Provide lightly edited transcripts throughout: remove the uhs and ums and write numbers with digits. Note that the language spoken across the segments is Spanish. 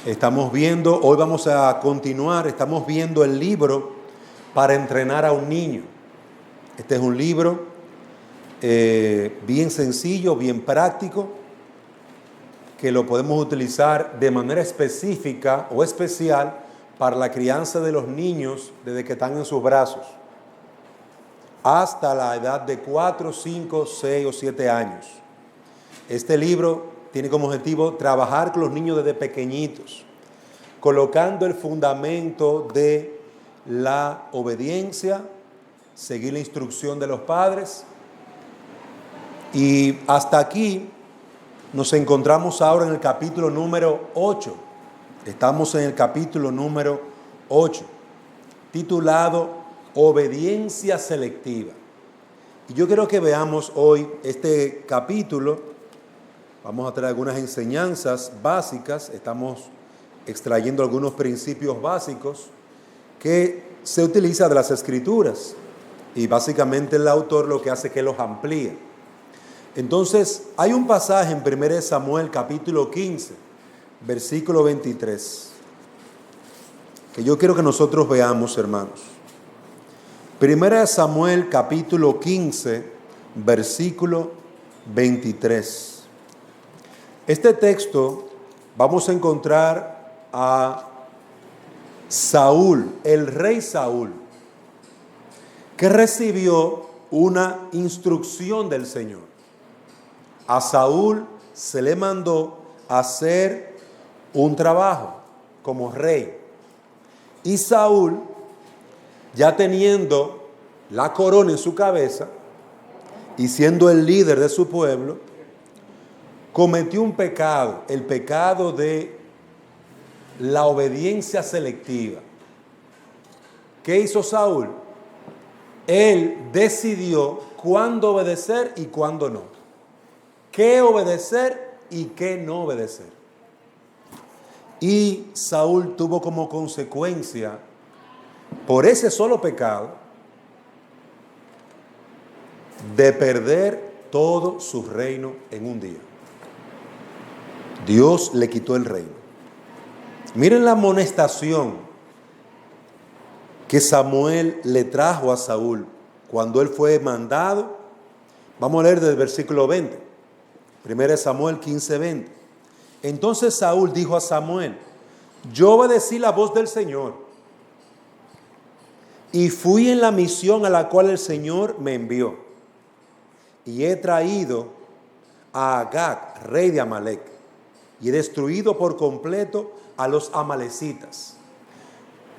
Hoy vamos a continuar, estamos viendo el libro para entrenar a un niño. Este es un libro bien sencillo, bien práctico, que lo podemos utilizar de manera específica o especial para la crianza de los niños desde que están en sus brazos, hasta la edad de 4, 5, 6 o 7 años. Este libro tiene como objetivo trabajar con los niños desde pequeñitos, colocando el fundamento de la obediencia, seguir la instrucción de los padres. Y hasta aquí nos encontramos ahora en el capítulo número 8. Estamos en el capítulo número 8, titulado Obediencia Selectiva. Y yo quiero que veamos hoy este capítulo. Vamos a traer algunas enseñanzas básicas. Estamos extrayendo algunos principios básicos que se utilizan de las Escrituras. Y básicamente el autor lo que hace es que los amplía. Entonces, hay un pasaje en 1 Samuel capítulo 15, versículo 23, que yo quiero que nosotros veamos, hermanos. 1 Samuel capítulo 15, versículo 23. Este texto vamos a encontrar a Saúl, el rey Saúl, que recibió una instrucción del Señor. A Saúl se le mandó hacer un trabajo como rey. Y Saúl, ya teniendo la corona en su cabeza y siendo el líder de su pueblo, cometió un pecado, el pecado de la obediencia selectiva. ¿Qué hizo Saúl? Él decidió cuándo obedecer y cuándo no. Qué obedecer y qué no obedecer. Y Saúl tuvo como consecuencia, por ese solo pecado, de perder todo su reino en un día. Dios le quitó el reino. Miren la amonestación que Samuel le trajo a Saúl cuando él fue mandado. Vamos a leer desde el versículo 20. 1 Samuel 15, 20. Entonces Saúl dijo a Samuel: yo obedecí la voz del Señor y fui en la misión a la cual el Señor me envió. Y he traído a Agag, rey de Amalec, y he destruido por completo a los amalecitas.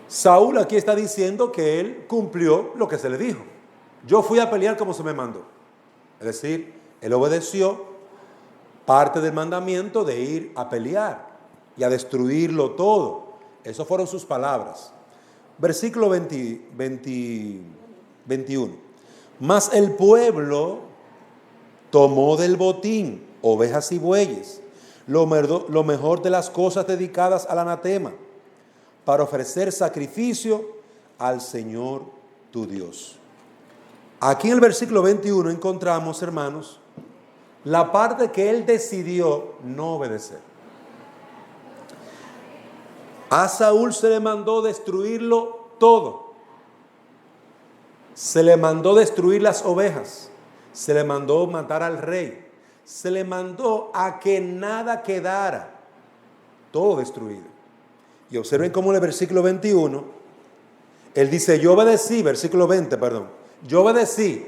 Saúl aquí está diciendo que él cumplió lo que se le dijo. Yo fui a pelear como se me mandó. Es decir, él obedeció parte del mandamiento de ir a pelear y a destruirlo todo. Esas fueron sus palabras. Versículo 21. Mas el pueblo tomó del botín ovejas y bueyes, lo mejor de las cosas dedicadas al anatema, para ofrecer sacrificio al Señor tu Dios. Aquí en el versículo 21 encontramos, hermanos, la parte que él decidió no obedecer. A Saúl se le mandó destruirlo todo. Se le mandó destruir las ovejas. Se le mandó matar al rey. Se le mandó a que nada quedara. Todo destruido. Y observen cómo en el versículo 21, él dice, yo obedecí, versículo 20, perdón. Yo obedecí,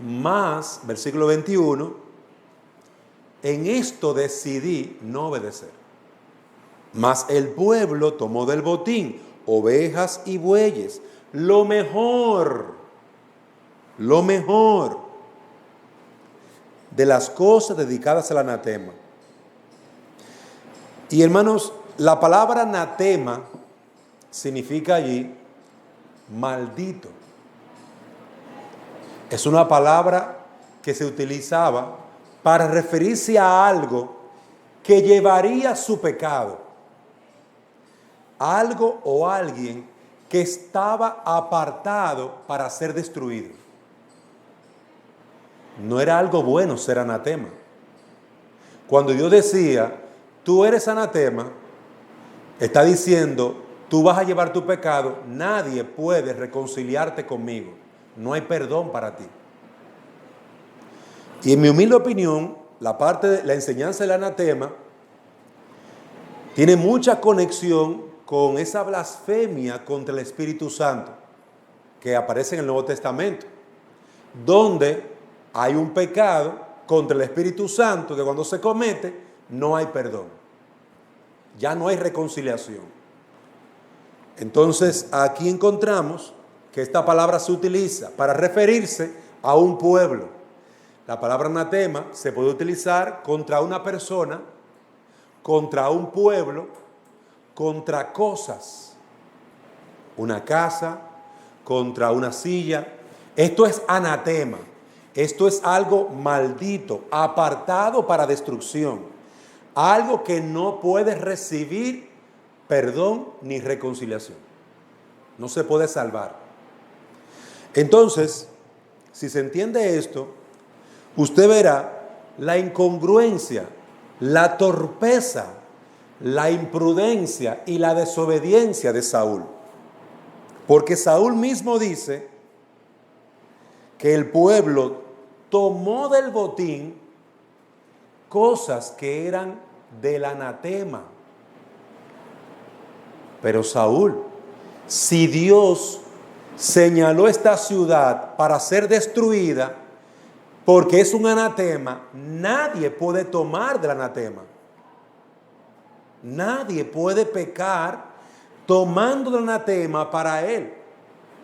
más, versículo 21, en esto decidí no obedecer. Mas el pueblo tomó del botín ovejas y bueyes, lo mejor de las cosas dedicadas al anatema. Y hermanos, la palabra anatema significa allí maldito. Es una palabra que se utilizaba para referirse a algo que llevaría su pecado. Algo o alguien que estaba apartado para ser destruido. No era algo bueno ser anatema. Cuando Dios decía, tú eres anatema, Está diciendo, tú vas a llevar tu pecado, nadie puede reconciliarte conmigo. No hay perdón para ti. Y en mi humilde opinión, la enseñanza del anatema tiene mucha conexión con esa blasfemia contra el Espíritu Santo que aparece en el Nuevo Testamento, donde hay un pecado contra el Espíritu Santo que cuando se comete no hay perdón. Ya no hay reconciliación. Entonces aquí encontramos que esta palabra se utiliza para referirse a un pueblo. La palabra anatema se puede utilizar contra una persona, contra un pueblo, contra cosas. Una casa, contra una silla. Esto es anatema. Esto es algo maldito, apartado para destrucción. Algo que no puede recibir perdón ni reconciliación. No se puede salvar. Entonces, si se entiende esto, usted verá la incongruencia, la torpeza, la imprudencia y la desobediencia de Saúl. Porque Saúl mismo dice que el pueblo tomó del botín cosas que eran del anatema. Pero Saúl, si Dios señaló esta ciudad para ser destruida, porque es un anatema, nadie puede tomar del anatema. Nadie puede pecar tomando del anatema para él.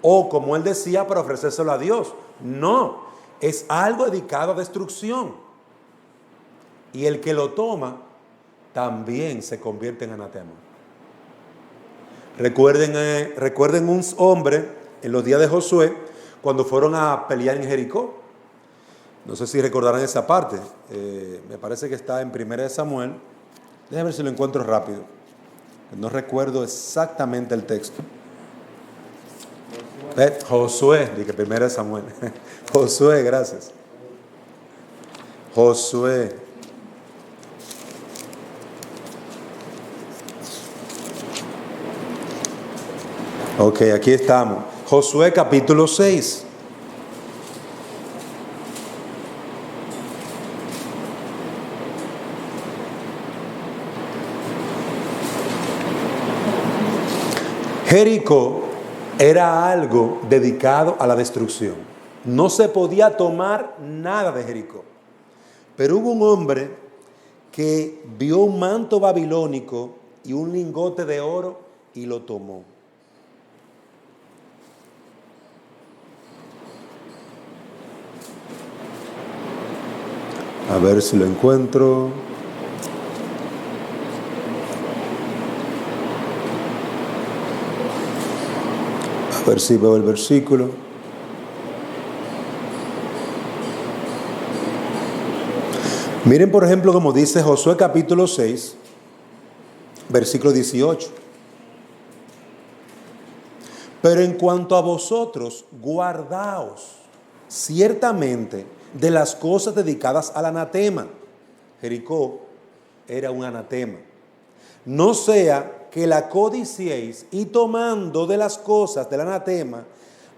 O como él decía, para ofrecérselo a Dios. No, es algo dedicado a destrucción. Y el que lo toma también se convierte en anatema. Recuerden un hombre en los días de Josué cuando fueron a pelear en Jericó. No sé si recordarán esa parte. Me parece que está en 1 Samuel. Déjame ver si lo encuentro rápido. No recuerdo exactamente el texto. Josué, dije 1 Samuel. Josué, gracias. Josué. Ok, aquí estamos. Josué capítulo 6. Jericó era algo dedicado a la destrucción. No se podía tomar nada de Jericó. Pero hubo un hombre que vio un manto babilónico y un lingote de oro y lo tomó. A ver si lo encuentro. A ver si veo el versículo. Miren, por ejemplo, como dice Josué capítulo 6, versículo 18. Pero en cuanto a vosotros, guardaos ciertamente de las cosas dedicadas al anatema. Jericó era un anatema. No sea que la codiciéis y tomando de las cosas del anatema,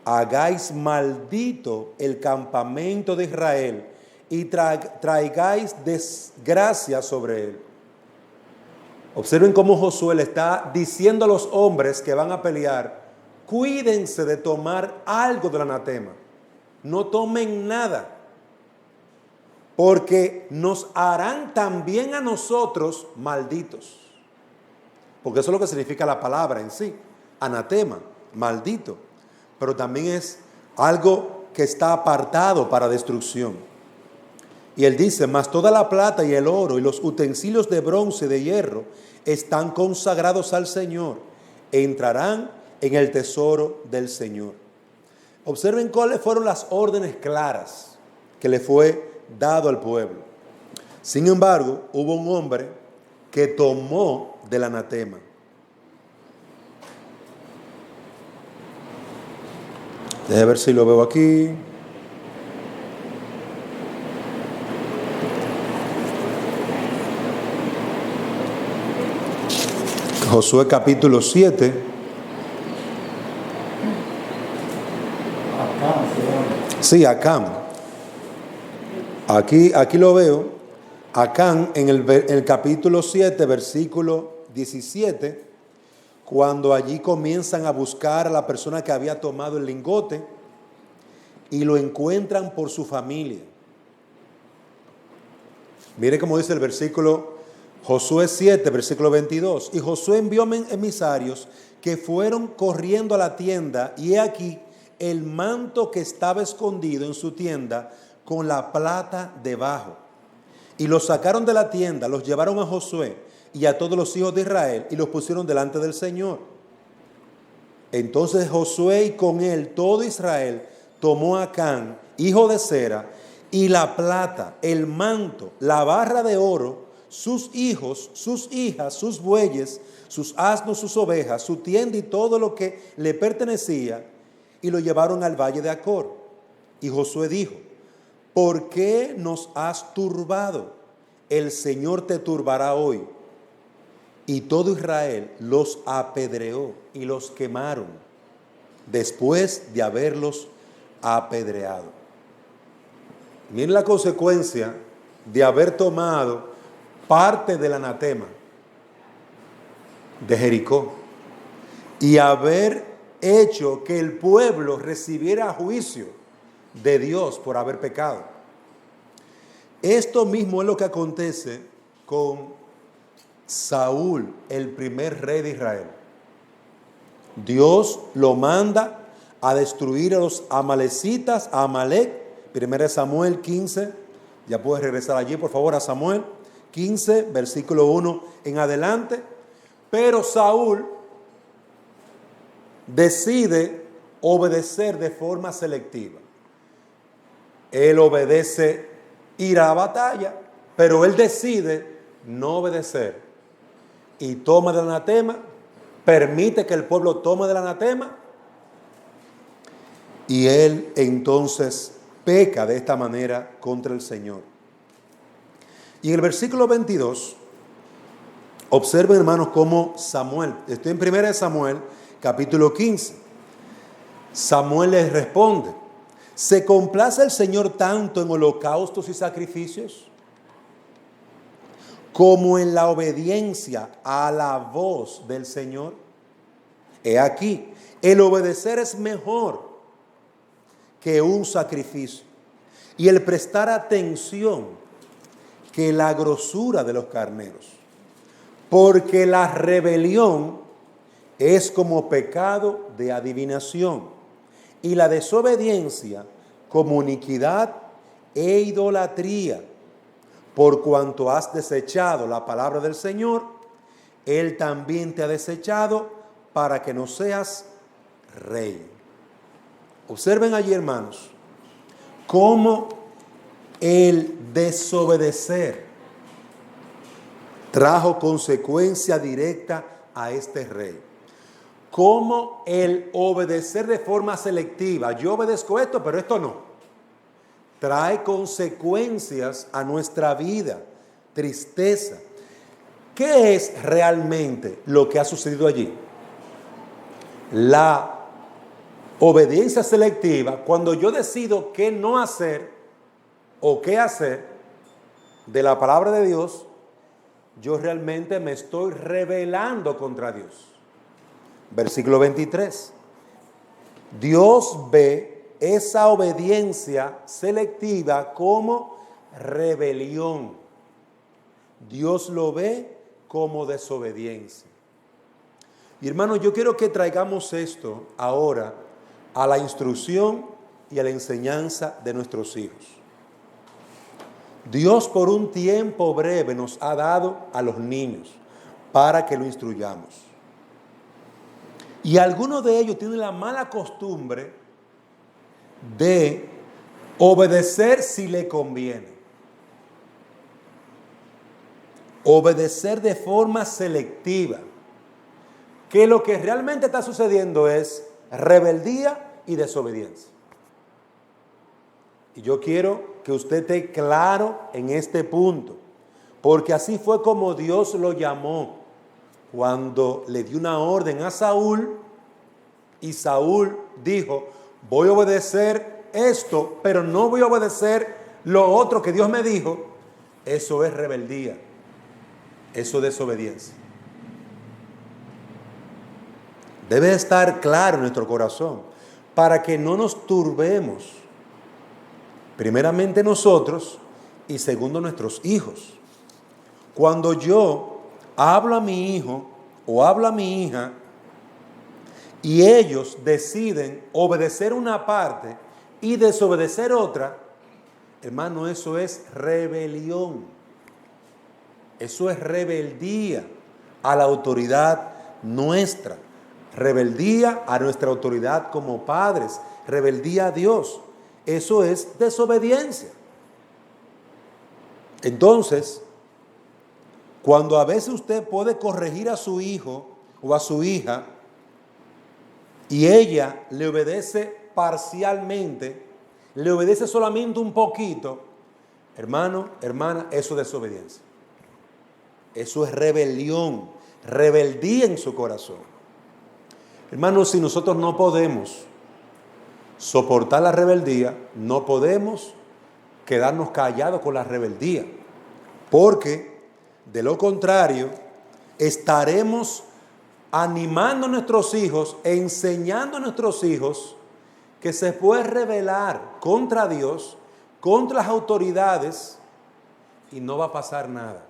hagáis maldito el campamento de Israel y traigáis desgracia sobre él. Observen cómo Josué le está diciendo a los hombres que van a pelear, cuídense de tomar algo del anatema. No tomen nada, porque nos harán también a nosotros malditos. Porque eso es lo que significa la palabra en sí, anatema, maldito. Pero también es algo que está apartado para destrucción. Y él dice, mas toda la plata y el oro y los utensilios de bronce y de hierro están consagrados al Señor, entrarán en el tesoro del Señor. Observen cuáles fueron las órdenes claras que le fue dado al pueblo. Sin embargo, hubo un hombre que tomó del anatema. Déjame ver si lo veo aquí. Josué capítulo 7. Sí, Acán. Aquí lo veo. Acán en el capítulo 7, versículo 17, cuando allí comienzan a buscar a la persona que había tomado el lingote y lo encuentran por su familia. Mire cómo dice el versículo Josué 7, versículo 22. Y Josué envió emisarios que fueron corriendo a la tienda, y he aquí el manto que estaba escondido en su tienda con la plata debajo. Y los sacaron de la tienda, los llevaron a Josué y a todos los hijos de Israel y los pusieron delante del Señor. Entonces Josué y con él todo Israel tomó a Acán, hijo de Zera, y la plata, el manto, la barra de oro, sus hijos, sus hijas, sus bueyes, sus asnos, sus ovejas, su tienda y todo lo que le pertenecía, y lo llevaron al valle de Acor. Y Josué dijo: ¿por qué nos has turbado? El Señor te turbará hoy. Y todo Israel los apedreó y los quemaron después de haberlos apedreado. Miren la consecuencia de haber tomado parte del anatema de Jericó y haber hecho que el pueblo recibiera juicio de Dios por haber pecado. Esto mismo es lo que acontece con Saúl, el primer rey de Israel. Dios lo manda a destruir a los amalecitas, a Amalek. 1 Samuel 15, ya puedes regresar allí por favor a Samuel 15, versículo 1 en adelante. Pero Saúl decide obedecer de forma selectiva. Él obedece ir a la batalla, pero él decide no obedecer y toma del anatema, permite que el pueblo tome del anatema, y él entonces peca de esta manera contra el Señor. Y en el versículo 22, observen hermanos cómo Samuel, estoy en 1 Samuel capítulo 15, Samuel les responde: ¿se complace el Señor tanto en holocaustos y sacrificios como en la obediencia a la voz del Señor? He aquí, el obedecer es mejor que un sacrificio, y el prestar atención que la grosura de los carneros, porque la rebelión es como pecado de adivinación, y la desobediencia como iniquidad e idolatría. Por cuanto has desechado la palabra del Señor, Él también te ha desechado para que no seas rey. Observen allí, hermanos, cómo el desobedecer trajo consecuencia directa a este rey. Cómo el obedecer de forma selectiva, yo obedezco esto, pero esto no, trae consecuencias a nuestra vida, tristeza. ¿Qué es realmente lo que ha sucedido allí? La obediencia selectiva, cuando yo decido qué no hacer o qué hacer de la palabra de Dios, yo realmente me estoy rebelando contra Dios. Versículo 23. Dios ve esa obediencia selectiva como rebelión. Dios lo ve como desobediencia. Y hermanos, yo quiero que traigamos esto ahora a la instrucción y a la enseñanza de nuestros hijos. Dios por un tiempo breve nos ha dado a los niños para que lo instruyamos. Y algunos de ellos tienen la mala costumbre de obedecer si le conviene. Obedecer de forma selectiva. Que lo que realmente está sucediendo es rebeldía y desobediencia. Y yo quiero que usted esté claro en este punto, porque así fue como Dios lo llamó. cuando le dio una orden a Saúl y Saúl dijo, voy a obedecer esto, pero no voy a obedecer lo otro que Dios me dijo, eso es rebeldía, eso es desobediencia. Debe estar claro en nuestro corazón para que no nos turbemos, primeramente nosotros y segundo nuestros hijos. Cuando yo hablo a mi hijo o hablo a mi hija y ellos deciden obedecer una parte y desobedecer otra, hermano, eso es rebelión. Eso es rebeldía a la autoridad nuestra. Rebeldía a nuestra autoridad como padres. Rebeldía a Dios. Eso es desobediencia. Entonces, cuando a veces usted puede corregir a su hijo o a su hija y ella le obedece parcialmente, le obedece solamente un poquito, hermano, hermana, eso es desobediencia. Eso es rebelión, rebeldía en su corazón. Hermanos, si nosotros no podemos soportar la rebeldía, no podemos quedarnos callados con la rebeldía, porque de lo contrario estaremos animando a nuestros hijos, enseñando a nuestros hijos que se puede rebelar contra Dios, contra las autoridades y no va a pasar nada.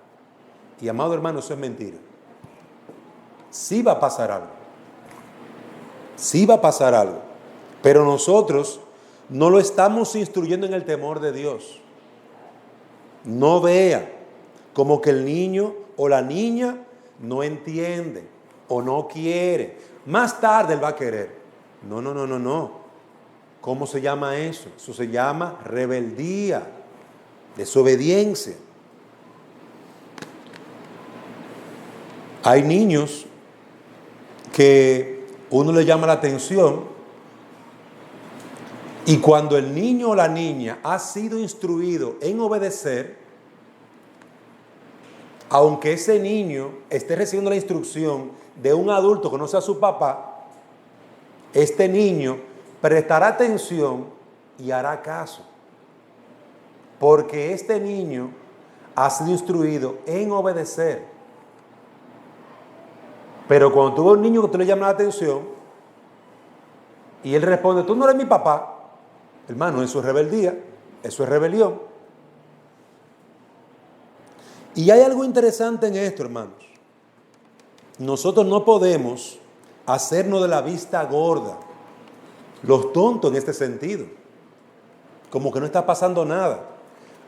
Y amado hermano, eso es mentira. Sí va a pasar algo. Sí va a pasar algo. Pero nosotros no lo estamos instruyendo en el temor de Dios. No vea como que el niño o la niña no entiende o no quiere. Más tarde él va a querer. No. ¿Cómo se llama eso? Eso se llama rebeldía, desobediencia. Hay niños que uno le llama la atención y cuando el niño o la niña ha sido instruido en obedecer, aunque ese niño esté recibiendo la instrucción de un adulto que no sea su papá, este niño prestará atención y hará caso. Porque este niño ha sido instruido en obedecer. Pero cuando tú ves a un niño que tú le llama la atención y él responde, tú no eres mi papá, hermano, eso es rebeldía, eso es rebelión. Y hay algo interesante en esto, hermanos. Nosotros no podemos hacernos de la vista gorda, los tontos en este sentido, como que no está pasando nada.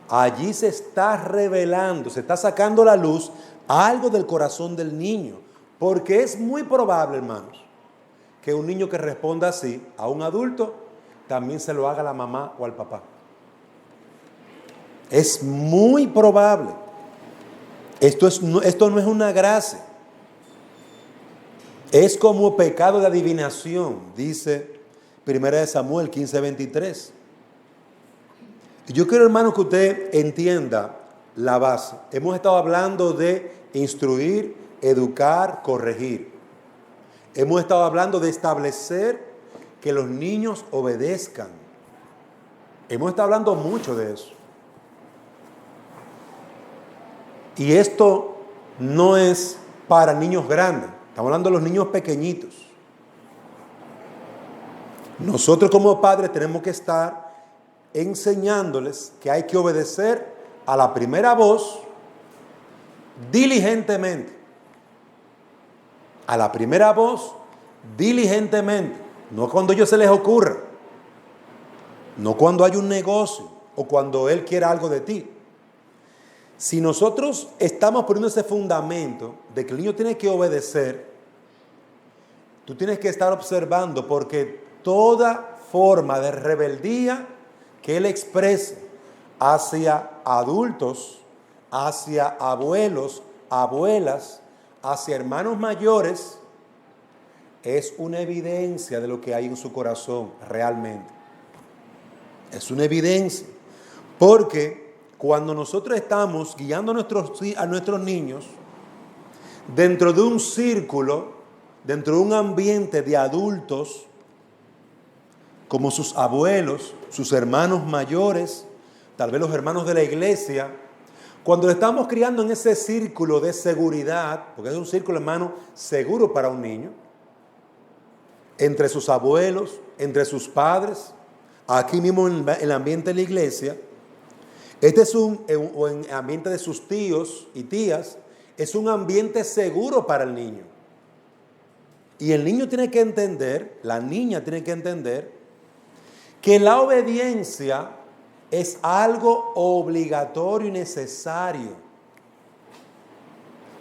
Allí se está revelando, se está sacando a la luz algo del corazón del niño, porque es muy probable, hermanos, que un niño que responda así a un adulto también se lo haga a la mamá o al papá. Es muy probable. Esto no es una gracia. Es como pecado de adivinación, dice 1 Samuel 15:23. Y yo quiero, hermano, que usted entienda la base. Hemos estado hablando de instruir, educar, corregir. Hemos estado hablando de establecer que los niños obedezcan. Hemos estado hablando mucho de eso. Y esto no es para niños grandes. Estamos hablando de los niños pequeñitos. Nosotros como padres tenemos que estar enseñándoles que hay que obedecer a la primera voz diligentemente. A la primera voz diligentemente. No cuando a ellos se les ocurra. No cuando hay un negocio o cuando él quiera algo de ti. Si nosotros estamos poniendo ese fundamento de que el niño tiene que obedecer, tú tienes que estar observando, porque toda forma de rebeldía que él exprese hacia adultos, hacia abuelos, abuelas, hacia hermanos mayores, es una evidencia de lo que hay en su corazón realmente. Es una evidencia. Porque cuando nosotros estamos guiando a nuestros niños, dentro de un círculo, dentro de un ambiente de adultos, como sus abuelos, sus hermanos mayores, tal vez los hermanos de la iglesia, cuando le estamos criando en ese círculo de seguridad, porque es un círculo, hermano, seguro para un niño, entre sus abuelos, entre sus padres, aquí mismo en el ambiente de la iglesia, o en el ambiente de sus tíos y tías, es un ambiente seguro para el niño. Y el niño tiene que entender, la niña tiene que entender, que la obediencia es algo obligatorio y necesario.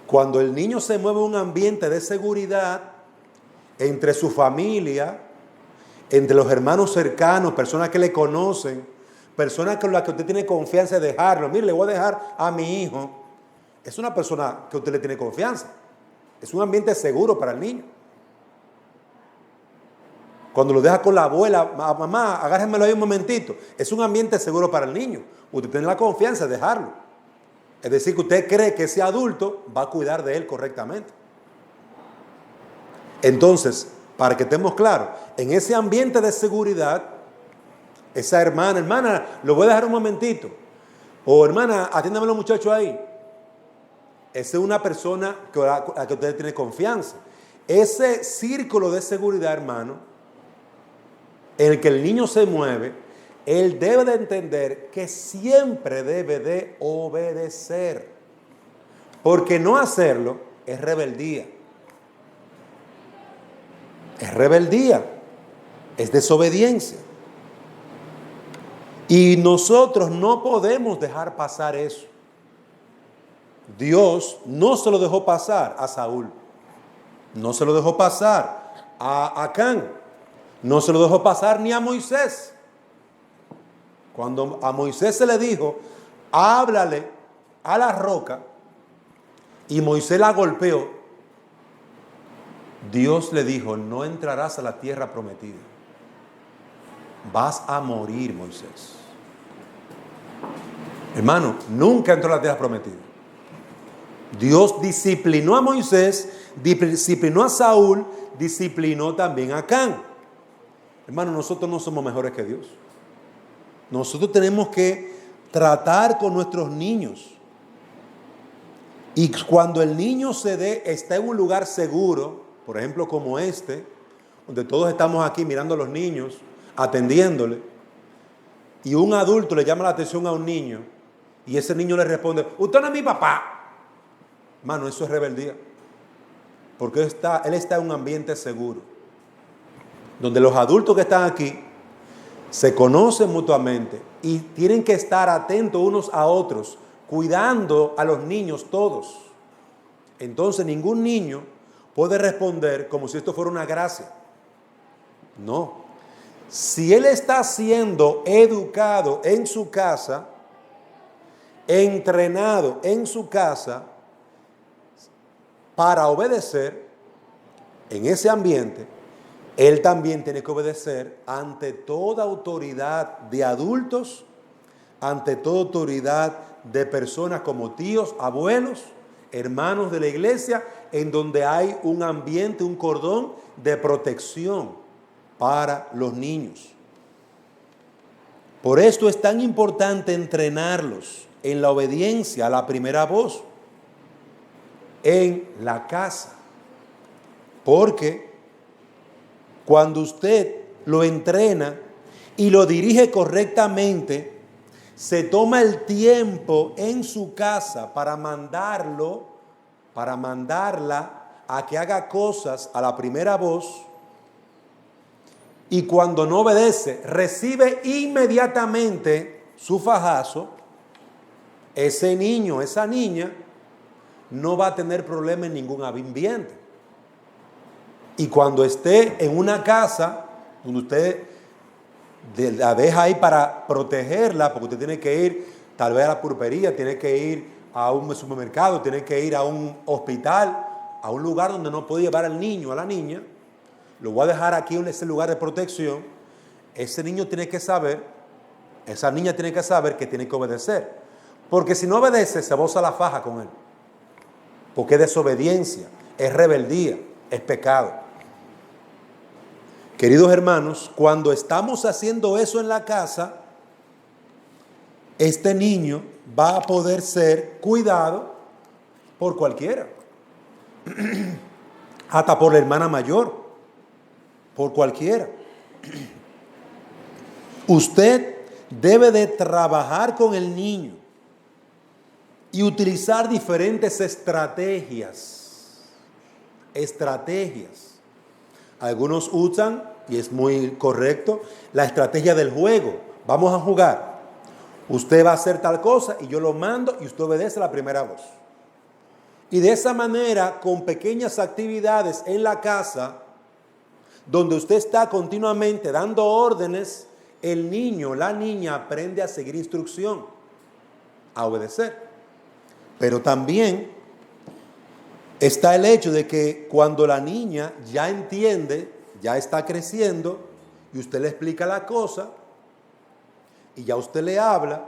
Cuando el niño se mueve en un ambiente de seguridad, entre su familia, entre los hermanos cercanos, personas que le conocen, personas con las que usted tiene confianza de dejarlo. Mire, le voy a dejar a mi hijo. Es una persona que usted le tiene confianza. Es un ambiente seguro para el niño. Cuando lo deja con la abuela, mamá, agárrenmelo ahí un momentito. Es un ambiente seguro para el niño. Usted tiene la confianza de dejarlo. Es decir, que usted cree que ese adulto va a cuidar de él correctamente. Entonces, para que estemos claros, en ese ambiente de seguridad, esa hermana, lo voy a dejar un momentito. O hermana, atiéndame a los muchachos ahí. Esa es una persona a la que usted tiene confianza. Ese círculo de seguridad, hermano, en el que el niño se mueve, él debe de entender que siempre debe de obedecer. Porque no hacerlo es rebeldía. Es rebeldía. Es desobediencia. Y nosotros no podemos dejar pasar eso. Dios no se lo dejó pasar a Saúl. No se lo dejó pasar a Acán. No se lo dejó pasar ni a Moisés. Cuando a Moisés se le dijo, háblale a la roca, y Moisés la golpeó, Dios le dijo, no entrarás a la tierra prometida. Vas a morir, Moisés. Hermano, nunca entró a la tierra prometida. Dios disciplinó a Moisés, disciplinó a Saúl, disciplinó también a Acán. Hermano, nosotros no somos mejores que Dios. Nosotros tenemos que tratar con nuestros niños. Y cuando el niño está en un lugar seguro, por ejemplo como este, donde todos estamos aquí mirando a los niños, atendiéndole, y un adulto le llama la atención a un niño, y ese niño le responde, usted no es mi papá. Hermano, eso es rebeldía. Porque él está en un ambiente seguro, donde los adultos que están aquí se conocen mutuamente y tienen que estar atentos unos a otros, cuidando a los niños todos. Entonces ningún niño puede responder como si esto fuera una gracia. No. Si él está siendo educado en su casa, entrenado en su casa para obedecer en ese ambiente, él también tiene que obedecer ante toda autoridad de adultos, ante toda autoridad de personas como tíos, abuelos, hermanos de la iglesia, en donde hay un ambiente, un cordón de protección para los niños. Por esto es tan importante entrenarlos en la obediencia a la primera voz en la casa. Porque cuando usted lo entrena y lo dirige correctamente, se toma el tiempo en su casa para mandarla a que haga cosas a la primera voz, y cuando no obedece, recibe inmediatamente su fajazo, ese niño, esa niña, no va a tener problema en ningún ambiente. Y cuando esté en una casa donde usted la deja ahí para protegerla, porque usted tiene que ir tal vez a la pulpería, tiene que ir a un supermercado, tiene que ir a un hospital, a un lugar donde no puede llevar al niño, a la niña, lo voy a dejar aquí en ese lugar de protección. Ese niño tiene que saber, esa niña tiene que saber que tiene que obedecer, porque si no obedece se boza la faja con él. porque es desobediencia, es rebeldía, es pecado. Queridos hermanos, cuando estamos haciendo eso en la casa, este niño va a poder ser cuidado por cualquiera, hasta por la hermana mayor, por cualquiera. Usted debe de trabajar con el niño y utilizar diferentes estrategias. Algunos usan, y es muy correcto, la estrategia del juego. Vamos a jugar. Usted va a hacer tal cosa y yo lo mando y usted obedece la primera voz. Y de esa manera, con pequeñas actividades en la casa, donde usted está continuamente dando órdenes, el niño, la niña aprende a seguir instrucción, a obedecer. Pero también está el hecho de que cuando la niña ya entiende, ya está creciendo, y usted le explica la cosa, y ya usted le habla,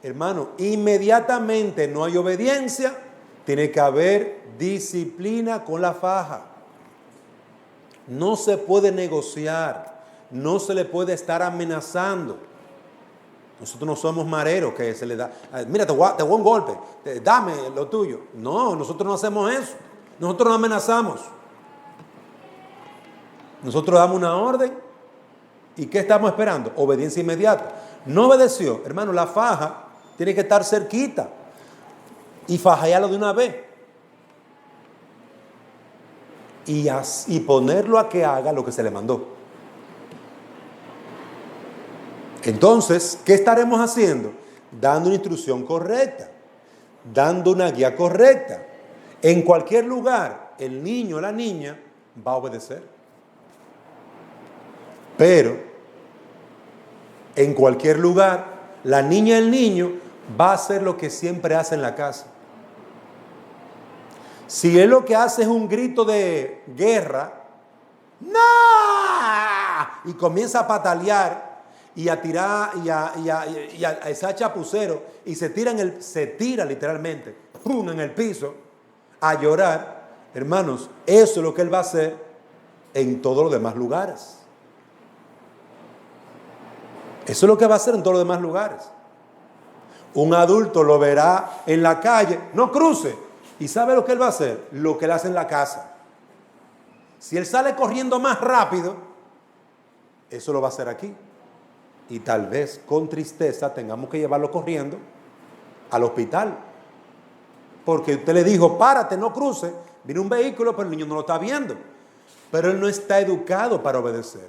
hermano, inmediatamente no hay obediencia, tiene que haber disciplina con la faja. No se puede negociar, no se le puede estar amenazando. Nosotros no somos mareros que se le da, mira, te voy a un golpe, dame lo tuyo. No, nosotros no hacemos eso. Nosotros no amenazamos. Nosotros damos una orden. ¿Y qué estamos esperando? Obediencia inmediata. No obedeció, hermano, la faja tiene que estar cerquita y fajearlo de una vez. Y ponerlo a que haga lo que se le mandó. Entonces, ¿qué estaremos haciendo? Dando una instrucción correcta, dando una guía correcta. En cualquier lugar, el niño o la niña va a obedecer. Pero, en cualquier lugar, la niña y el niño va a hacer lo que siempre hace en la casa. Si él lo que hace es un grito de guerra, ¡no! Y comienza a patalear y a tirar y a echar chapucero y se tira literalmente, ¡pum!, en el piso a llorar, hermanos, eso es lo que él va a hacer en todos los demás lugares. Eso es lo que va a hacer en todos los demás lugares. Un adulto lo verá en la calle, no cruce, y ¿sabe lo que él va a hacer? Lo que él hace en la casa. Si él sale corriendo más rápido, eso lo va a hacer aquí. Y tal vez con tristeza tengamos que llevarlo corriendo al hospital. Porque usted le dijo, párate, no cruce. Viene un vehículo, pero el niño no lo está viendo. Pero él no está educado para obedecer,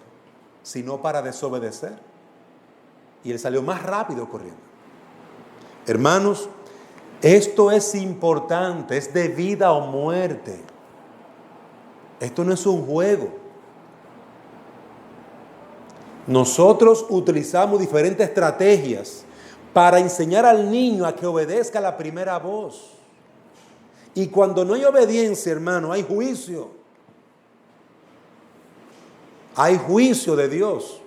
sino para desobedecer. Y él salió más rápido corriendo. Hermanos, esto es importante, es de vida o muerte. Esto no es un juego. Nosotros utilizamos diferentes estrategias para enseñar al niño a que obedezca la primera voz. Y cuando no hay obediencia, hermano, hay juicio. Hay juicio de Dios.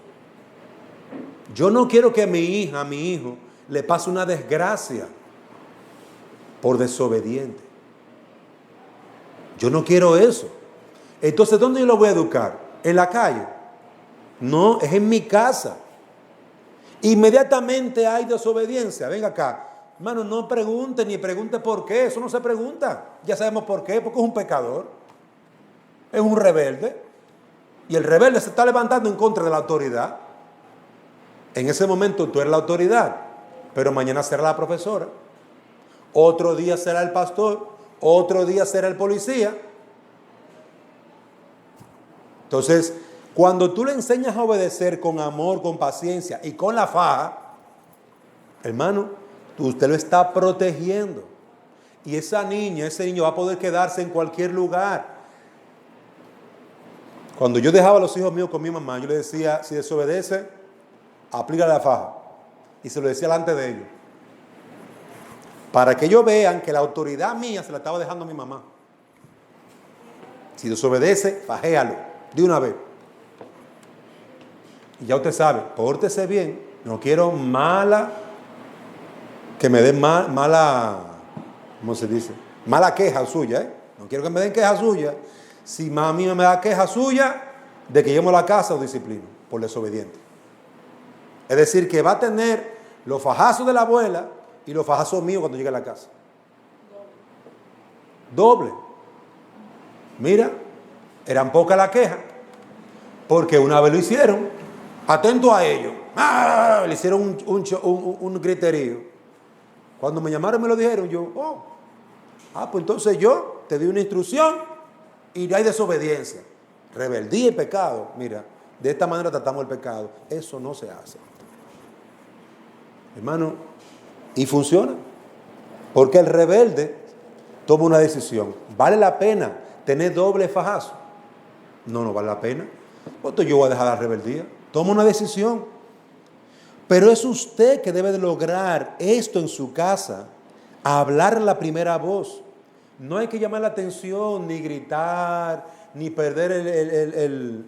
Yo no quiero que a mi hija, a mi hijo, le pase una desgracia por desobediente. Yo no quiero eso. Entonces, ¿dónde yo lo voy a educar? ¿En la calle? No, es en mi casa. Inmediatamente hay desobediencia. Venga acá. Hermano, no pregunte ni pregunte por qué. Eso no se pregunta. Ya sabemos por qué. Porque es un pecador. Es un rebelde. Y el rebelde se está levantando en contra de la autoridad. En ese momento tú eres la autoridad. Pero mañana será la profesora. Otro día será el pastor. Otro día será el policía. Entonces, cuando tú le enseñas a obedecer con amor, con paciencia y con la faja, hermano, usted lo está protegiendo. Y esa niña, ese niño va a poder quedarse en cualquier lugar. Cuando yo dejaba a los hijos míos con mi mamá, yo le decía, si desobedece, aplícale la faja. Y se lo decía delante de ellos. Para que ellos vean que la autoridad mía se la estaba dejando a mi mamá. Si desobedece, fajéalo de una vez. Y ya usted sabe, pórtese bien. No quiero que me den mala, ¿cómo se dice? Mala queja suya, ¿eh? No quiero que me den queja suya. Si mami me da queja suya de que llevo a la casa o disciplino por desobediente. Es decir, que va a tener los fajazos de la abuela y los fajazos míos cuando llegue a la casa. Doble. Mira, eran pocas las quejas, porque una vez lo hicieron, atento a ello. ¡Ah! Le hicieron un griterío. Cuando me llamaron y me lo dijeron, yo, pues entonces yo te di una instrucción y no hay desobediencia. Rebeldía y pecado. Mira, de esta manera tratamos el pecado. Eso no se hace. Hermano, y funciona. Porque el rebelde toma una decisión. ¿Vale la pena tener doble fajazo? No, no vale la pena. Entonces yo voy a dejar la rebeldía. Toma una decisión. Pero es usted que debe de lograr esto en su casa. Hablar la primera voz. No hay que llamar la atención, ni gritar, ni perder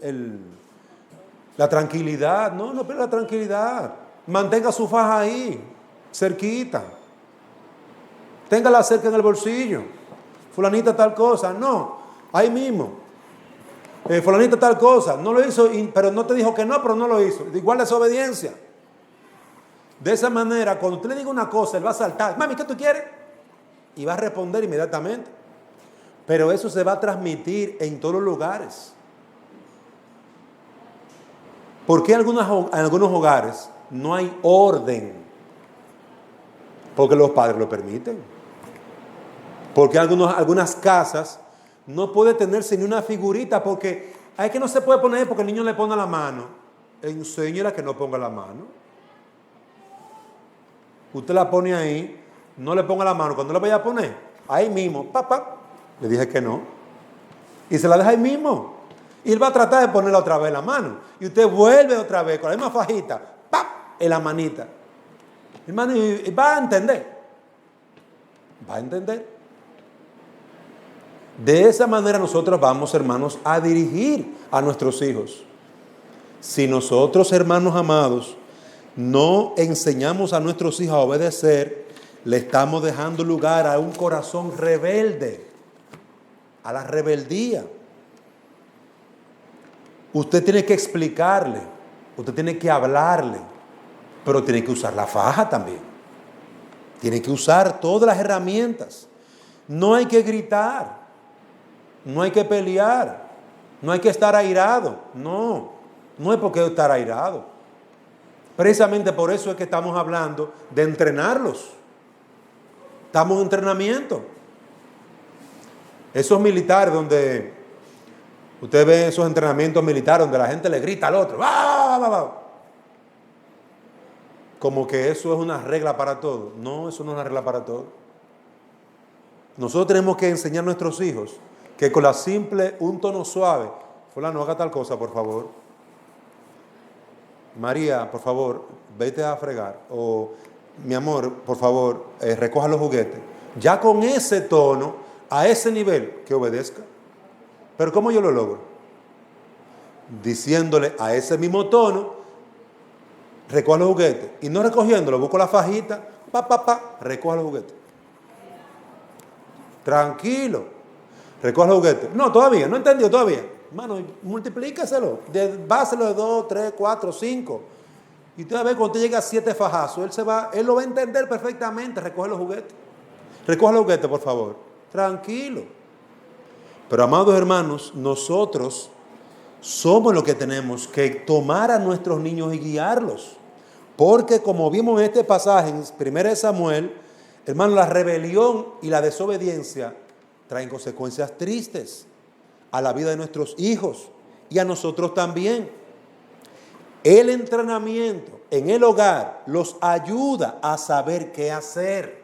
la tranquilidad. No, no pierda la tranquilidad. Mantenga su faja ahí, cerquita. Téngala cerca en el bolsillo. Fulanita tal cosa. No, ahí mismo. Fulanita tal cosa. No lo hizo, pero no te dijo que no, pero no lo hizo. Igual desobediencia. De esa manera, cuando usted le diga una cosa, él va a saltar. Mami, ¿qué tú quieres? Y va a responder inmediatamente. Pero eso se va a transmitir en todos los lugares. ¿Por qué en algunos hogares no hay orden? Porque los padres lo permiten. Porque algunas casas no puede tenerse ni una figurita porque hay que no se puede poner porque el niño le pone la mano. Enséñela que no ponga la mano. Usted la pone ahí, no le ponga la mano. Cuando la vaya a poner, ahí mismo, papá, le dije que no. Y se la deja ahí mismo. Y él va a tratar de ponerla otra vez la mano. Y usted vuelve otra vez con la misma fajita, ¡pap! En la manita. Hermano, y va a entender. Va a entender. De esa manera nosotros vamos, hermanos, a dirigir a nuestros hijos. Si nosotros, hermanos amados, no enseñamos a nuestros hijos a obedecer, le estamos dejando lugar a un corazón rebelde, a la rebeldía. Usted tiene que explicarle, usted tiene que hablarle, pero tiene que usar la faja también. Tiene que usar todas las herramientas. No hay que gritar, no hay que pelear, no hay que estar airado. No hay por qué estar airado. Precisamente por eso es que estamos hablando de entrenarlos. Estamos en entrenamiento. Esos militares donde usted ve esos entrenamientos militares donde la gente le grita al otro, ¡bah! Como que eso es una regla para todo. No, eso no es una regla para todo. Nosotros tenemos que enseñar a nuestros hijos que con la simple, un tono suave, fulano, haga tal cosa, por favor. María, por favor, vete a fregar. O, mi amor, por favor, recoja los juguetes. Ya con ese tono, a ese nivel, que obedezca. Pero ¿cómo yo lo logro? Diciéndole a ese mismo tono, recoja los juguetes. Y no recogiéndolo, busco la fajita, recoja los juguetes. Tranquilo. Recoja los juguetes. No, todavía, no entendió todavía. Hermano, multiplíqueselo. Báselo de 2, 3, 4, 5. Y usted va a ver cuando usted llega a 7 fajazos, él lo va a entender perfectamente. Recoge los juguetes. Recoja los juguetes, por favor. Tranquilo. Pero, amados hermanos, nosotros somos los que tenemos que tomar a nuestros niños y guiarlos. Porque como vimos en este pasaje, en 1 Samuel, hermano, la rebelión y la desobediencia traen consecuencias tristes a la vida de nuestros hijos y a nosotros también. El entrenamiento en el hogar los ayuda a saber qué hacer.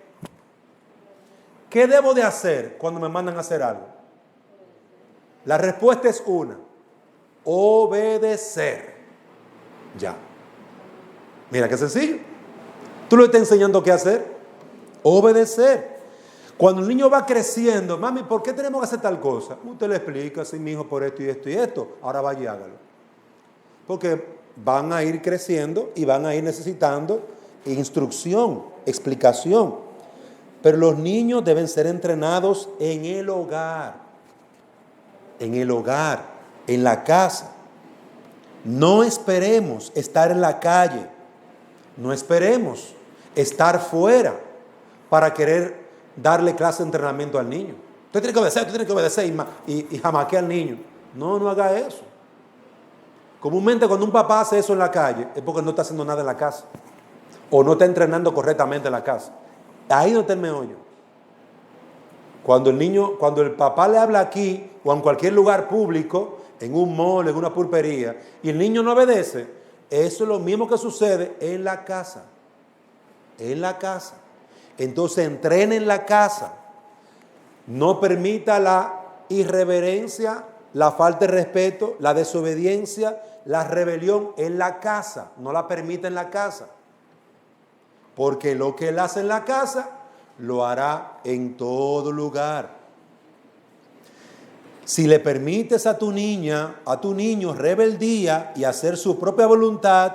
¿Qué debo de hacer cuando me mandan a hacer algo? La respuesta es una: obedecer. Ya. Mira qué sencillo. Tú le estás enseñando qué hacer. Obedecer. Cuando el niño va creciendo, mami, ¿por qué tenemos que hacer tal cosa? Usted le explica, sí, mi hijo, por esto y esto y esto. Ahora vaya y hágalo. Porque van a ir creciendo y van a ir necesitando instrucción, explicación. Pero los niños deben ser entrenados en el hogar, en la casa. No esperemos estar en la calle, no esperemos estar fuera para querer darle clase de entrenamiento al niño. Usted tiene que obedecer y jamaquear al niño. No haga eso. Comúnmente cuando un papá hace eso en la calle es porque no está haciendo nada en la casa o no está entrenando correctamente en la casa. Ahí no está el meollo. Cuando el papá le habla aquí o en cualquier lugar público, en un mall, en una pulpería, y el niño no obedece, eso es lo mismo que sucede en la casa. En la casa. Entonces entrene en la casa. No permita la irreverencia, la falta de respeto, la desobediencia, la rebelión en la casa. No la permita en la casa. Porque lo que él hace en la casa, lo hará en todo lugar. Si le permites a tu niña, a tu niño rebeldía y hacer su propia voluntad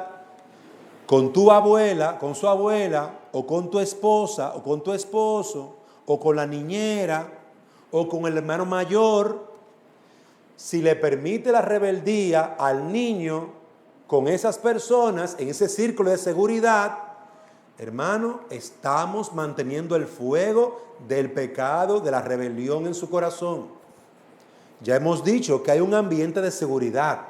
con tu abuela, con su abuela, o con tu esposa, o con tu esposo, o con la niñera, o con el hermano mayor, si le permite la rebeldía al niño con esas personas, en ese círculo de seguridad, hermano, estamos manteniendo el fuego del pecado, de la rebelión en su corazón. Ya hemos dicho que hay un ambiente de seguridad,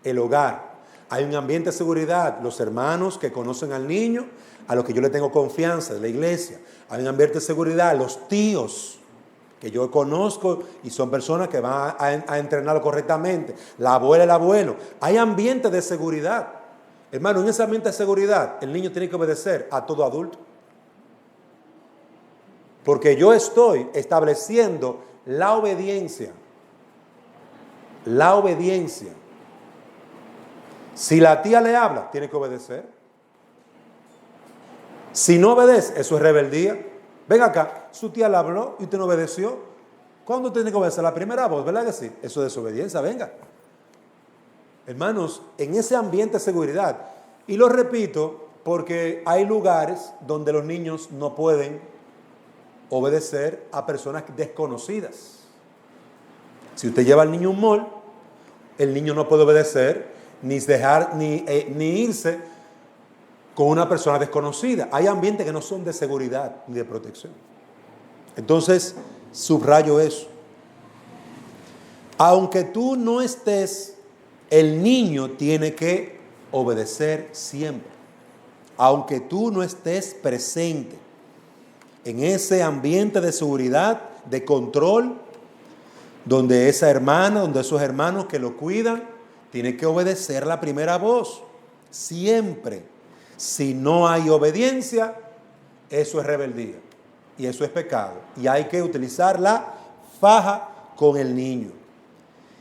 el hogar. Hay un ambiente de seguridad, los hermanos que conocen al niño, a los que yo le tengo confianza de la iglesia. Hay un ambiente de seguridad, los tíos que yo conozco y son personas que van a entrenarlo correctamente. La abuela, el abuelo. Hay ambiente de seguridad. Hermano, en ese ambiente de seguridad, el niño tiene que obedecer a todo adulto. Porque yo estoy estableciendo la obediencia. La obediencia. Si la tía le habla, tiene que obedecer. Si no obedece, eso es rebeldía. Ven acá, su tía le habló y usted no obedeció. ¿Cuándo tiene que obedecer? La primera voz, ¿verdad que sí? Eso es desobediencia, venga. Hermanos, en ese ambiente de seguridad, y lo repito porque hay lugares donde los niños no pueden obedecer a personas desconocidas. Si usted lleva al niño a un mall, el niño no puede obedecer ni irse con una persona desconocida. Hay ambientes que no son de seguridad ni de protección. Entonces, subrayo eso. Aunque tú no estés, el niño tiene que obedecer siempre. Aunque tú no estés presente en ese ambiente de seguridad, de control, donde esa hermana, donde esos hermanos que lo cuidan, tiene que obedecer la primera voz. Siempre. Si no hay obediencia, eso es rebeldía. Y eso es pecado. Y hay que utilizar la faja con el niño.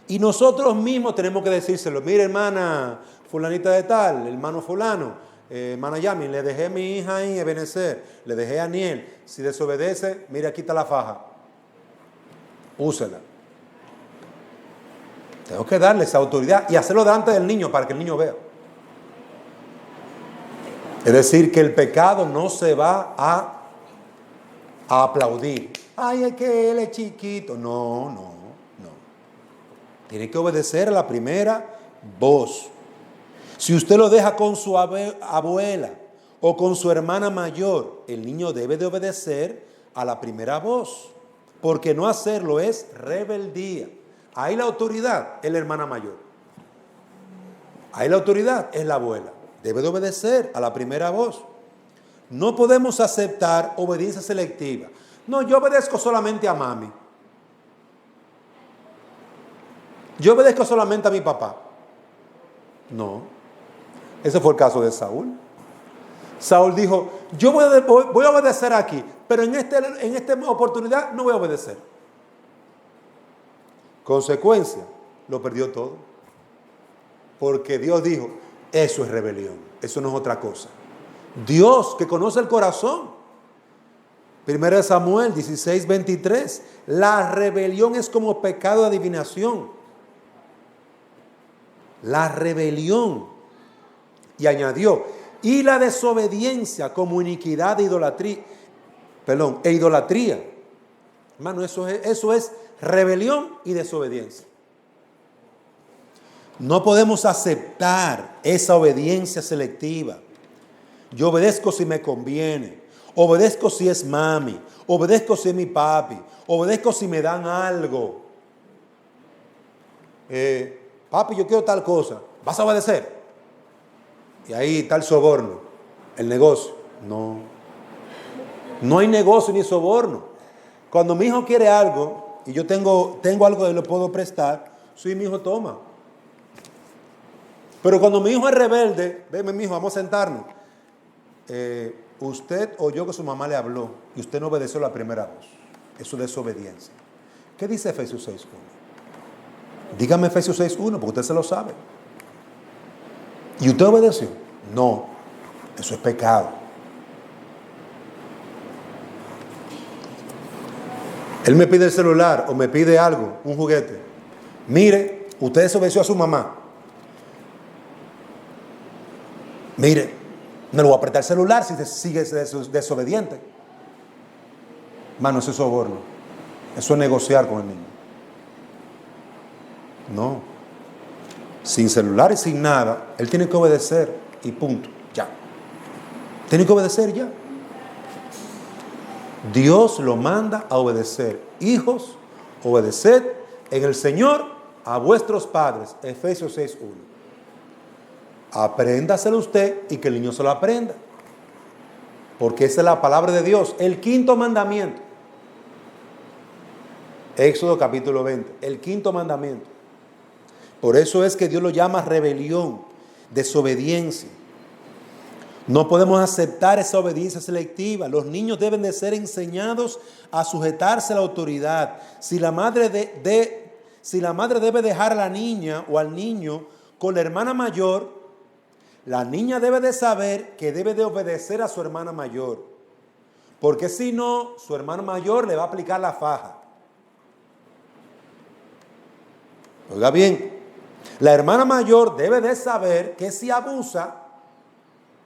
Y nosotros mismos tenemos que decírselo. Mire, hermana fulanita de tal, hermano fulano, hermana Yami, le dejé a mi hija ahí, Ebenezer, le dejé a Aniel. Si desobedece, mire, aquí está la faja. Úsela. Tengo que darle esa autoridad y hacerlo delante del niño para que el niño vea. Es decir, que el pecado no se va a aplaudir. Ay, es que él es chiquito. No. Tiene que obedecer a la primera voz. Si usted lo deja con su abuela o con su hermana mayor, el niño debe de obedecer a la primera voz. Porque no hacerlo es rebeldía. Ahí la autoridad es la hermana mayor. Ahí la autoridad es la abuela. Debe de obedecer a la primera voz. No podemos aceptar obediencia selectiva. No, yo obedezco solamente a mami. Yo obedezco solamente a mi papá. No. Ese fue el caso de Saúl. Saúl dijo, yo voy a obedecer aquí, pero en esta oportunidad no voy a obedecer. Consecuencia, lo perdió todo. Porque Dios dijo, eso es rebelión, eso no es otra cosa. Dios que conoce el corazón. 1 Samuel 16:23. La rebelión es como pecado de adivinación. La rebelión. Y añadió, y la desobediencia como iniquidad de idolatría. Perdón, e idolatría. Hermano, eso es rebelión y desobediencia. No podemos aceptar esa obediencia selectiva. Yo obedezco si me conviene, obedezco si es mami, obedezco si es mi papi, obedezco si me dan algo. Papi, yo quiero tal cosa, ¿vas a obedecer? Y ahí está el soborno, el negocio. No hay negocio ni soborno. Cuando mi hijo quiere algo y yo tengo algo que le puedo prestar, sí, mi hijo toma. Pero cuando mi hijo es rebelde, venme mi hijo, vamos a sentarnos. Usted oyó que su mamá le habló y usted no obedeció la primera voz. Eso es desobediencia. ¿Qué dice Efesios 6.1? Dígame Efesios 6.1 porque usted se lo sabe. ¿Y usted obedeció? No, eso es pecado. Él me pide el celular o me pide algo, un juguete. Mire, usted desobedeció a su mamá. Mire, no le voy a apretar el celular si sigue desobediente. Mano, eso es soborno. Eso es negociar con el niño. No. Sin celular y sin nada, él tiene que obedecer y punto. Ya. Tiene que obedecer ya. Dios lo manda a obedecer. Hijos, obedeced en el Señor a vuestros padres. Efesios 6.1. Apréndaselo usted y que el niño se lo aprenda. Porque esa es la palabra de Dios. El quinto mandamiento. Éxodo capítulo 20. El quinto mandamiento. Por eso es que Dios lo llama rebelión, desobediencia. No podemos aceptar esa obediencia selectiva. Los niños deben de ser enseñados a sujetarse a la autoridad. Si la madre debe dejar a la niña o al niño con la hermana mayor, la niña debe de saber que debe de obedecer a su hermana mayor. Porque si no, su hermano mayor le va a aplicar la faja. Oiga bien, la hermana mayor debe de saber que si abusa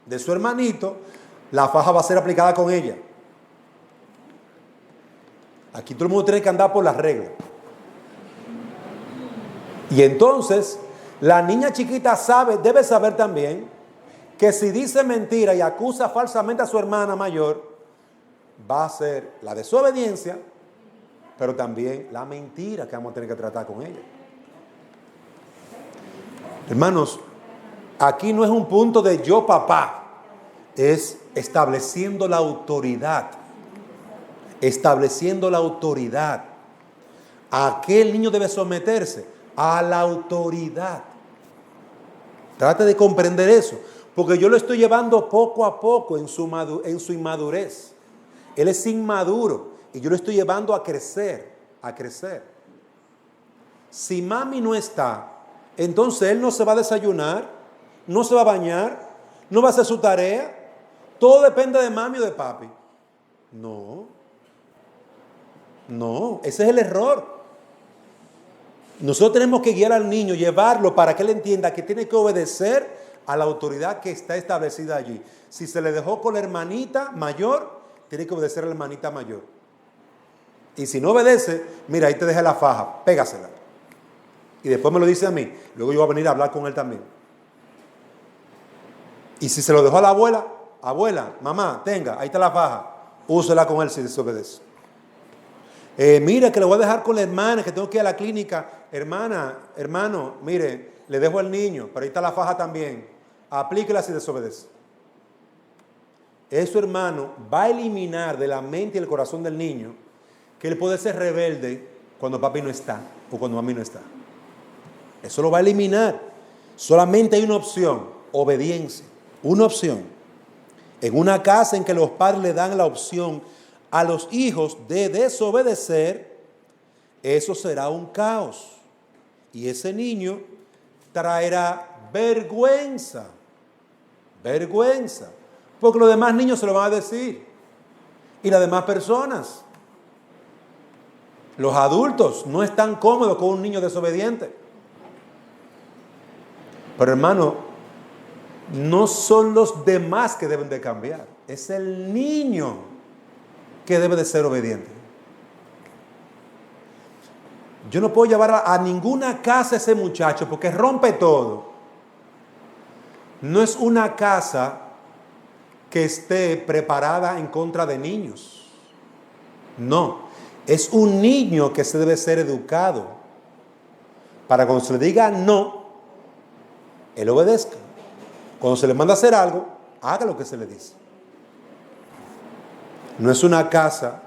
de su hermanito, la faja va a ser aplicada con ella. Aquí todo el mundo tiene que andar por las reglas. Y entonces, la niña chiquita debe saber también que si dice mentira y acusa falsamente a su hermana mayor, va a ser la desobediencia, pero también la mentira que vamos a tener que tratar con ella. Hermanos, aquí no es un punto de yo papá, es estableciendo la autoridad. Estableciendo la autoridad. ¿A qué el niño debe someterse? A la autoridad. Trate de comprender eso, porque yo lo estoy llevando poco a poco en su inmadurez. Él es inmaduro y yo lo estoy llevando a crecer, a crecer. Si mami no está, entonces él no se va a desayunar, no se va a bañar, no va a hacer su tarea. Todo depende de mami o de papi. No, ese es el error. Nosotros tenemos que guiar al niño, llevarlo para que él entienda que tiene que obedecer a la autoridad que está establecida allí. Si se le dejó con la hermanita mayor, tiene que obedecer a la hermanita mayor. Y si no obedece, mira, ahí te dejé la faja, pégasela. Y después me lo dice a mí, luego yo voy a venir a hablar con él también. Y si se lo dejó a la abuela, mamá, tenga, ahí está la faja, úsela con él si desobedece. Mira que le voy a dejar con la hermana, que tengo que ir a la clínica. Hermano, mire, le dejo al niño, pero ahí está la faja también. Aplíquela si desobedece. Eso, hermano, va a eliminar de la mente y el corazón del niño que él puede ser rebelde cuando papi no está o cuando mami no está. Eso lo va a eliminar. Solamente hay una opción, obediencia. Una opción. En una casa en que los padres le dan la opción a los hijos de desobedecer, eso será un caos. Y ese niño traerá vergüenza. Vergüenza. Porque los demás niños se lo van a decir. Y las demás personas. Los adultos no están cómodos con un niño desobediente. Pero hermano, no son los demás que deben de cambiar. Es el niño. que debe de ser obediente. Yo no puedo llevar a ninguna casa a ese muchacho porque rompe todo. No es una casa que esté preparada en contra de niños. No, es un niño que se debe ser educado para cuando se le diga no, él obedezca. Cuando se le manda a hacer algo, haga lo que se le dice. No es una casa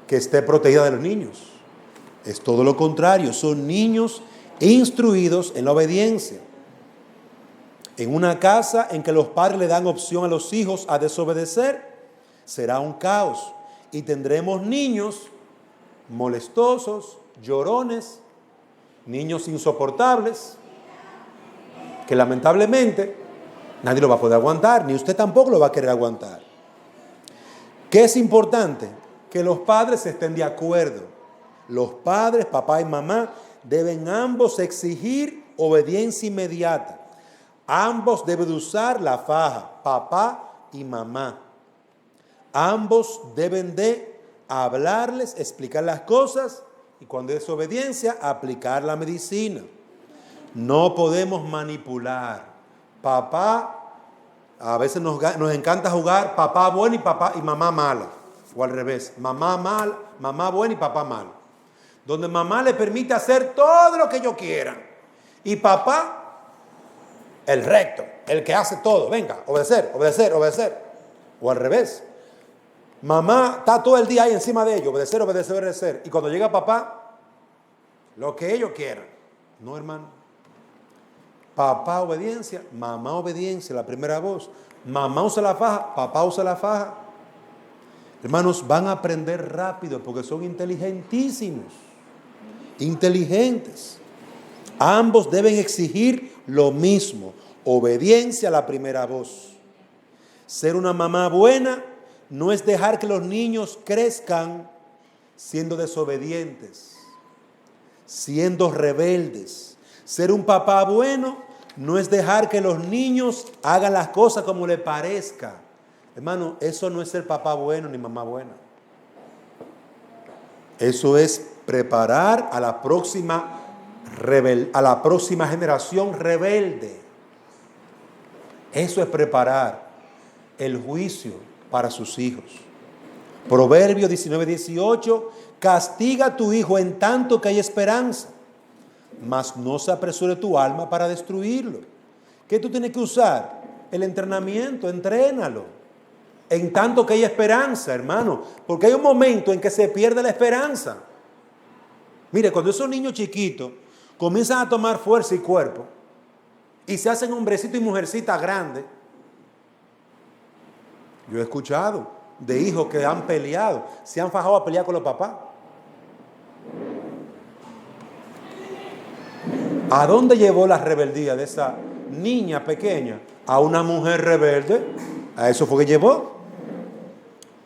que esté protegida de los niños. Es todo lo contrario, son niños instruidos en la obediencia. En una casa en que los padres le dan opción a los hijos a desobedecer, será un caos y tendremos niños molestosos, llorones, niños insoportables, que lamentablemente nadie lo va a poder aguantar, ni usted tampoco lo va a querer aguantar. ¿Qué es importante? Que los padres estén de acuerdo. Los padres, papá y mamá, deben ambos exigir obediencia inmediata. Ambos deben usar la faja, papá y mamá. Ambos deben de hablarles, explicar las cosas y cuando es desobediencia, aplicar la medicina. No podemos manipular. Papá, a veces nos encanta jugar papá bueno y mamá mala. O al revés, mamá mal, mamá buena y papá malo. Donde mamá le permite hacer todo lo que ellos quieran. Y papá, el recto, el que hace todo. Venga, obedecer, obedecer, obedecer. O al revés. Mamá está todo el día ahí encima de ellos. Obedecer, obedecer, obedecer. Y cuando llega papá, lo que ellos quieran. No, hermano. Papá obediencia, mamá obediencia, la primera voz. Mamá usa la faja, papá usa la faja. Hermanos, van a aprender rápido porque son inteligentísimos. Inteligentes. Ambos deben exigir lo mismo, obediencia a la primera voz. Ser una mamá buena no es dejar que los niños crezcan siendo desobedientes, siendo rebeldes. Ser un papá bueno no es dejar que los niños hagan las cosas como les parezca. Hermano, eso no es ser papá bueno ni mamá buena. Eso es preparar a la próxima generación rebelde. Eso es preparar el juicio para sus hijos. Proverbios 19:18, castiga a tu hijo en tanto que hay esperanza, mas no se apresure tu alma para destruirlo. ¿Qué tú tienes que usar? El entrenamiento, entrénalo. En tanto que hay esperanza, hermano, porque hay un momento en que se pierde la esperanza. Mire, cuando esos niños chiquitos comienzan a tomar fuerza y cuerpo y se hacen hombrecito y mujercita grande, yo he escuchado de hijos que han peleado, se han fajado a pelear con los papás. ¿A dónde llevó la rebeldía de esa niña pequeña? A una mujer rebelde. A eso fue que llevó.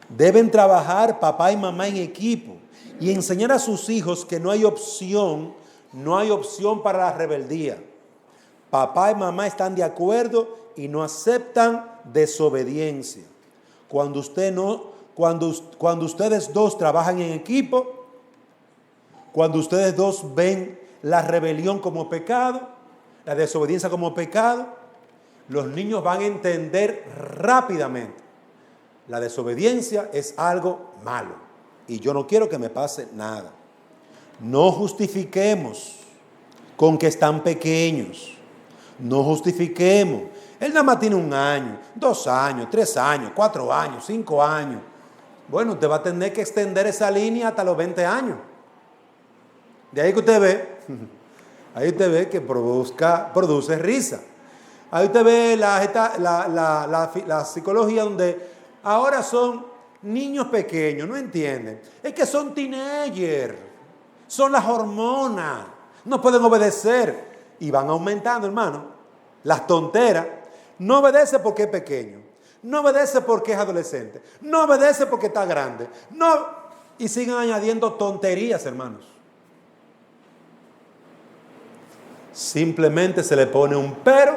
Deben trabajar papá y mamá en equipo y enseñar a sus hijos que no hay opción para la rebeldía. Papá y mamá están de acuerdo y no aceptan desobediencia. Cuando ustedes dos trabajan en equipo, cuando ustedes dos ven la rebelión como pecado, la desobediencia como pecado, los niños van a entender rápidamente. La desobediencia es algo malo y yo no quiero que me pase nada. No justifiquemos con que están pequeños. No justifiquemos. Él nada más tiene 1 año, 2 años, 3 años, 4 años, 5 años. Bueno, usted va a tener que extender esa línea hasta los 20 años. De ahí que usted ve que produce risa. Ahí usted ve la psicología donde ahora son niños pequeños, no entienden. Es que son teenagers, son las hormonas, no pueden obedecer. Y van aumentando, hermano, las tonteras. No obedece porque es pequeño, no obedece porque es adolescente, no obedece porque está grande. No, y siguen añadiendo tonterías, hermanos. Simplemente se le pone un pero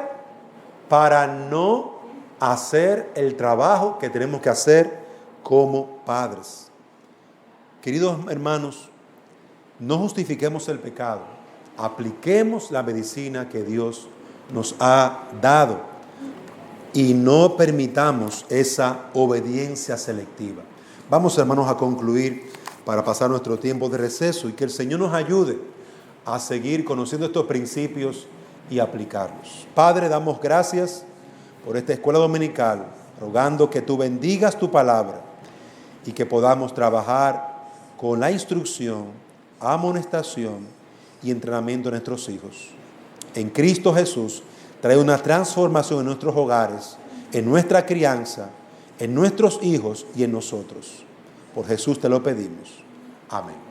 para no hacer el trabajo que tenemos que hacer como padres. Queridos hermanos, no justifiquemos el pecado, apliquemos la medicina que Dios nos ha dado y no permitamos esa obediencia selectiva. Vamos, hermanos, a concluir para pasar nuestro tiempo de receso y que el Señor nos ayude a seguir conociendo estos principios y aplicarlos. Padre, damos gracias por esta escuela dominical, rogando que tú bendigas tu palabra y que podamos trabajar con la instrucción, amonestación y entrenamiento de nuestros hijos. En Cristo Jesús, trae una transformación en nuestros hogares, en nuestra crianza, en nuestros hijos y en nosotros. Por Jesús te lo pedimos. Amén.